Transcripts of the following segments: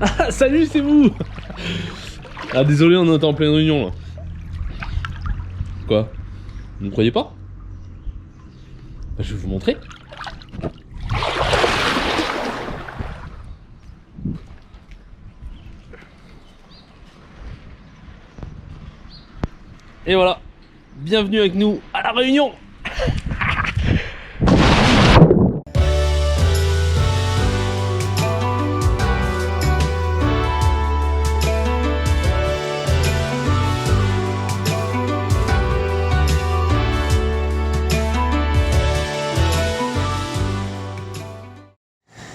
Ah, salut, c'est vous. Ah, désolé, on est en pleine réunion là. Quoi? Vous ne croyez pas? Bah, je vais vous montrer. Et voilà, bienvenue avec nous à la Réunion.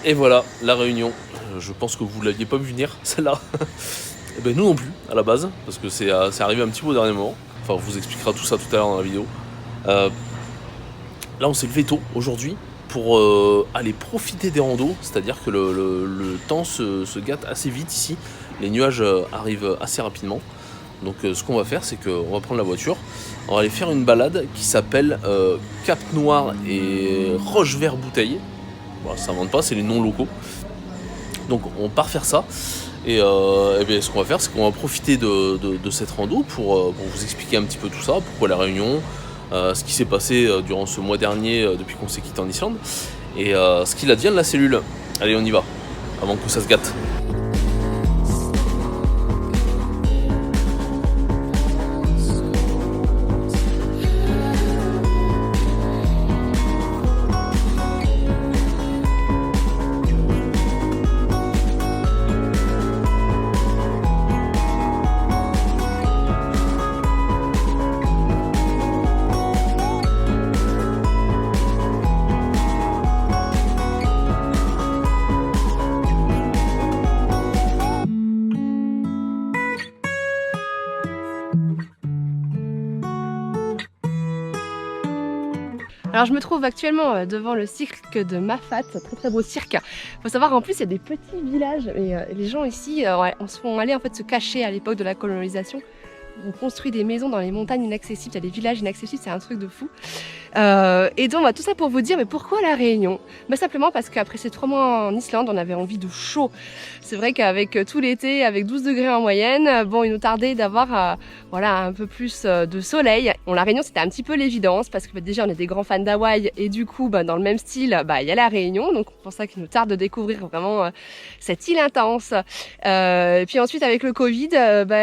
Et voilà, la Réunion. Je pense que vous l'aviez pas vu venir, celle-là. Et ben nous non plus, à la base, parce que c'est arrivé un petit peu au dernier moment. Enfin, on vous expliquera tout ça tout à l'heure dans la vidéo. Là, on s'est levé tôt aujourd'hui pour aller profiter des randos, c'est-à-dire que le temps se gâte assez vite ici. Les nuages arrivent assez rapidement. Donc ce qu'on va faire, c'est qu'on va prendre la voiture, on va aller faire une balade qui s'appelle Cap Noir et Roche-Vert Bouteille. Bon, ça s'invente pas, c'est les noms locaux. Donc on part faire ça. Et bien, ce qu'on va faire, c'est qu'on va profiter de cette rando pour vous expliquer un petit peu tout ça, pourquoi la Réunion, ce qui s'est passé durant ce mois dernier depuis qu'on s'est quitté en Islande, et ce qu'il advient de la cellule. Allez, on y va, avant que ça se gâte. Alors je me trouve actuellement devant le cirque de Mafat, très très beau cirque. Il faut savoir en plus il y a des petits villages et les gens ici on se font aller en fait se cacher à l'époque de la colonisation. Ils ont construit des maisons dans les montagnes inaccessibles, il y a des villages inaccessibles, c'est un truc de fou. Et donc tout ça pour vous dire, mais pourquoi la Réunion? Simplement parce qu'après ces 3 mois en Islande, on avait envie de chaud. C'est vrai qu'avec tout l'été, avec 12 degrés en moyenne, bon, il nous tardait d'avoir voilà, un peu plus de soleil. Bon, la Réunion, c'était un petit peu l'évidence parce que déjà, on est des grands fans d'Hawaï et du coup, dans le même style, il y a la Réunion. Donc, c'est pour ça qu'il nous tarde de découvrir vraiment cette île intense. Et puis ensuite, avec le Covid,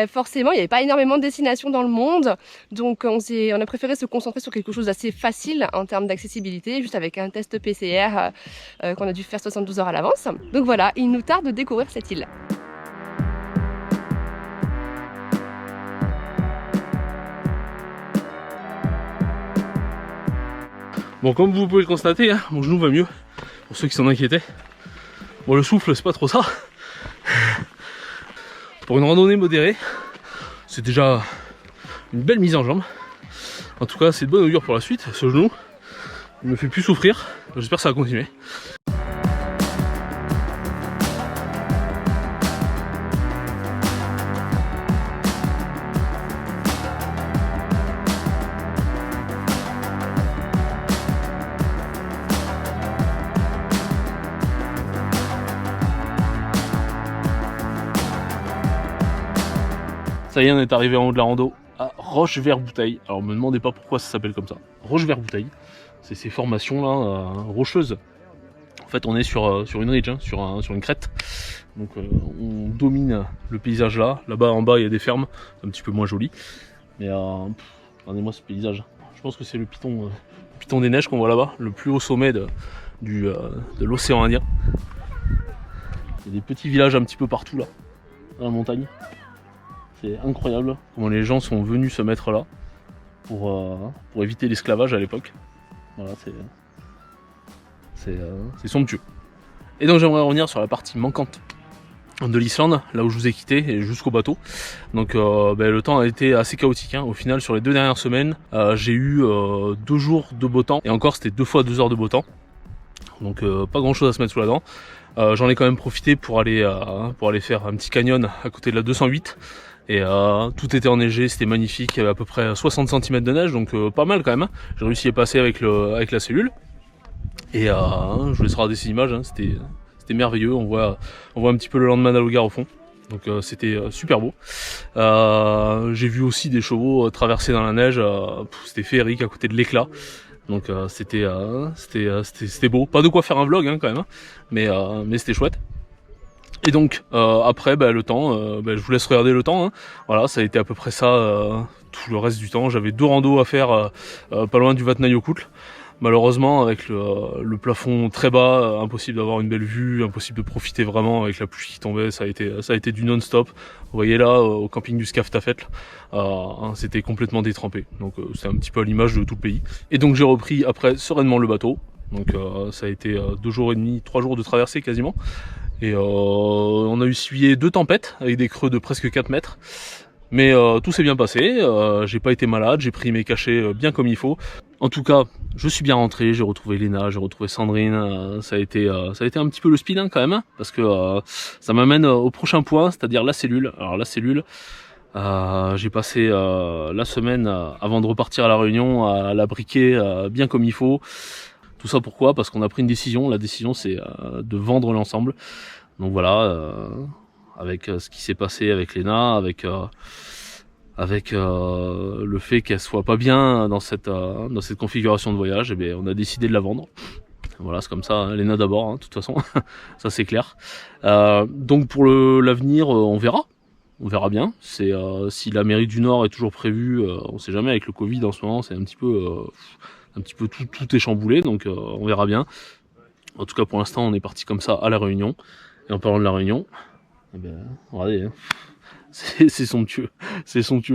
forcément, il n'y avait pas énormément de destinations dans le monde. Donc, on a préféré se concentrer sur quelque chose d'assez facile en termes d'accessibilité, juste avec un test PCR qu'on a dû faire 72 heures à l'avance. Donc voilà, il nous tarde de découvrir cette île. Bon, comme vous pouvez le constater, hein, mon genou va mieux, pour ceux qui s'en inquiétaient. Bon, le souffle, c'est pas trop ça. Pour une randonnée modérée, c'est déjà une belle mise en jambe. En tout cas, c'est de bonne augure pour la suite. Ce genou, il me fait plus souffrir. J'espère que ça va continuer. Ça y est, on est arrivé en haut de la rando à Roche-Vert Bouteille. Alors, me demandez pas pourquoi ça s'appelle comme ça. Roche-Vert Bouteille, c'est ces formations là rocheuses. En fait, on est sur une ridge, hein, sur une crête. Donc, on domine le paysage là. Là-bas, en bas, il y a des fermes, c'est un petit peu moins joli. Mais regardez-moi ce paysage. Je pense que c'est le piton des neiges qu'on voit là-bas, le plus haut sommet de l'océan Indien. Il y a des petits villages un petit peu partout là, dans la montagne. C'est incroyable comment les gens sont venus se mettre là pour éviter l'esclavage à l'époque. Voilà, c'est somptueux. Et donc j'aimerais revenir sur la partie manquante de l'Islande, là où je vous ai quitté et jusqu'au bateau. Donc le temps a été assez chaotique, hein. Au final, sur les 2 dernières semaines, j'ai eu 2 jours de beau temps, et encore c'était 2 fois 2 heures de beau temps. Donc pas grand chose à se mettre sous la dent. J'en ai quand même profité pour aller faire un petit canyon à côté de la 208. Et tout était enneigé, c'était magnifique, il y avait à peu près 60 cm de neige, donc pas mal quand même. J'ai réussi à y passer avec la cellule. Et je vous laisserai regarder ces images, hein. C'était c'était merveilleux, on voit un petit peu le lendemain d'Allogar au fond. Donc c'était super beau. J'ai vu aussi des chevaux traverser dans la neige, c'était féerique à côté de l'éclat. Donc c'était beau. Pas de quoi faire un vlog hein, quand même, hein, mais c'était chouette. Et donc après le temps, je vous laisse regarder le temps. Hein. Voilà, ça a été à peu près ça tout le reste du temps. J'avais 2 randos à faire pas loin du Vatnajökull. Malheureusement, avec le plafond très bas, impossible d'avoir une belle vue, impossible de profiter vraiment avec la pluie qui tombait. Ça a été du non-stop. Vous voyez là, au camping du Skaftafell, c'était complètement détrempé. Donc c'est un petit peu à l'image de tout le pays. Et donc j'ai repris après sereinement le bateau. Donc ça a été 2 jours et demi, 3 jours de traversée quasiment. Et on a essuyé 2 tempêtes avec des creux de presque 4 mètres. Mais tout s'est bien passé, j'ai pas été malade, j'ai pris mes cachets bien comme il faut. En tout cas, je suis bien rentré, j'ai retrouvé Léna, j'ai retrouvé Sandrine, ça a été un petit peu le speed hein, quand même, parce que ça m'amène au prochain point, c'est-à-dire la cellule. Alors la cellule, j'ai passé la semaine avant de repartir à la Réunion à la briquer bien comme il faut. Tout ça pourquoi? Parce qu'on a pris une décision, la décision c'est de vendre l'ensemble. Donc voilà, avec ce qui s'est passé avec Léna, avec le fait qu'elle soit pas bien dans cette configuration de voyage, et bien on a décidé de la vendre. Voilà, c'est comme ça, hein, Léna d'abord, hein, de toute façon, ça c'est clair. Donc pour l'avenir, on verra bien. C'est si l'Amérique du Nord est toujours prévue, on sait jamais avec le Covid en ce moment, c'est un petit peu tout est chamboulé, donc on verra bien. En tout cas pour l'instant, on est parti comme ça à la Réunion. Et en parlant de la Réunion, eh ben, regardez, hein. C'est somptueux,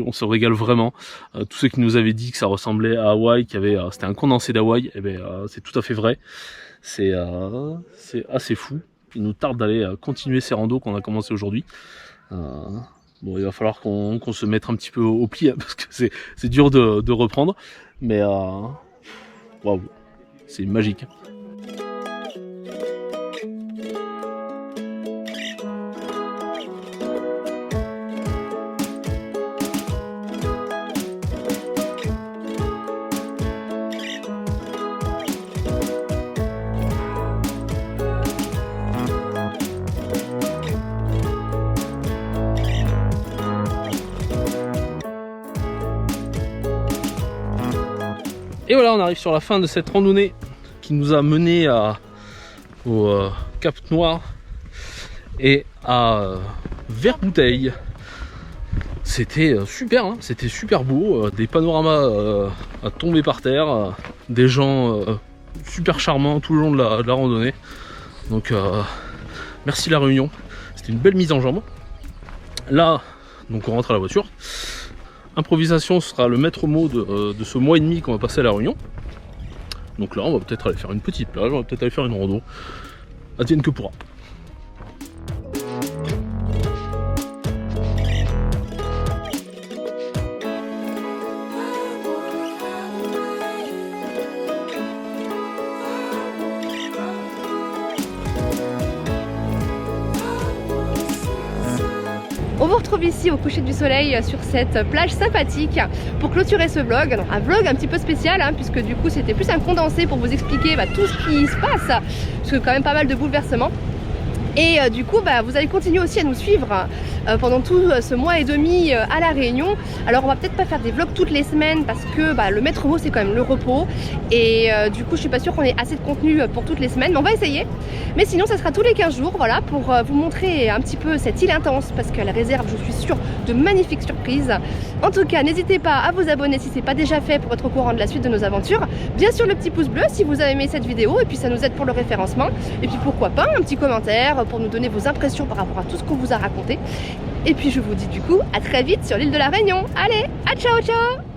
on se régale vraiment. Tous ceux qui nous avaient dit que ça ressemblait à Hawaï, c'était un condensé d'Hawaï, eh ben, c'est tout à fait vrai. C'est assez fou. Il nous tarde d'aller continuer ces randos qu'on a commencé aujourd'hui. Bon, il va falloir qu'on se mette un petit peu au pli, hein, parce que c'est dur de reprendre. Mais waouh, c'est magique. Et voilà, on arrive sur la fin de cette randonnée qui nous a mené au Cap Noir et à Vert-Bouteille. C'était super, hein, c'était super beau, des panoramas à tomber par terre, des gens super charmants tout le long de la randonnée. Donc merci la Réunion, c'était une belle mise en jambe. Là, donc on rentre à la voiture. Improvisation sera le maître mot de ce mois et demi qu'on va passer à la Réunion. Donc là on va peut-être aller faire une petite plage, on va peut-être aller faire une rando. Advienne que pourra. On vous retrouve ici au coucher du soleil sur cette plage sympathique pour clôturer ce vlog. Alors, un vlog un petit peu spécial hein, puisque du coup c'était plus un condensé pour vous expliquer tout ce qui se passe, parce que quand même pas mal de bouleversements. Et du coup vous allez continuer aussi à nous suivre pendant tout ce mois et demi à la Réunion. Alors on va peut-être pas faire des vlogs toutes les semaines parce que le maître mot c'est quand même le repos. Et du coup je suis pas sûre qu'on ait assez de contenu pour toutes les semaines, mais on va essayer. Mais sinon ça sera tous les 15 jours, voilà, pour vous montrer un petit peu cette île intense, parce qu'elle réserve, je suis sûre, de magnifiques surprises. En tout cas n'hésitez pas à vous abonner si c'est pas déjà fait pour être au courant de la suite de nos aventures. Bien sûr le petit pouce bleu si vous avez aimé cette vidéo, et puis ça nous aide pour le référencement. Et puis pourquoi pas un petit commentaire pour nous donner vos impressions par rapport à tout ce qu'on vous a raconté. Et puis je vous dis du coup à très vite sur l'île de la Réunion. Allez, à ciao ciao.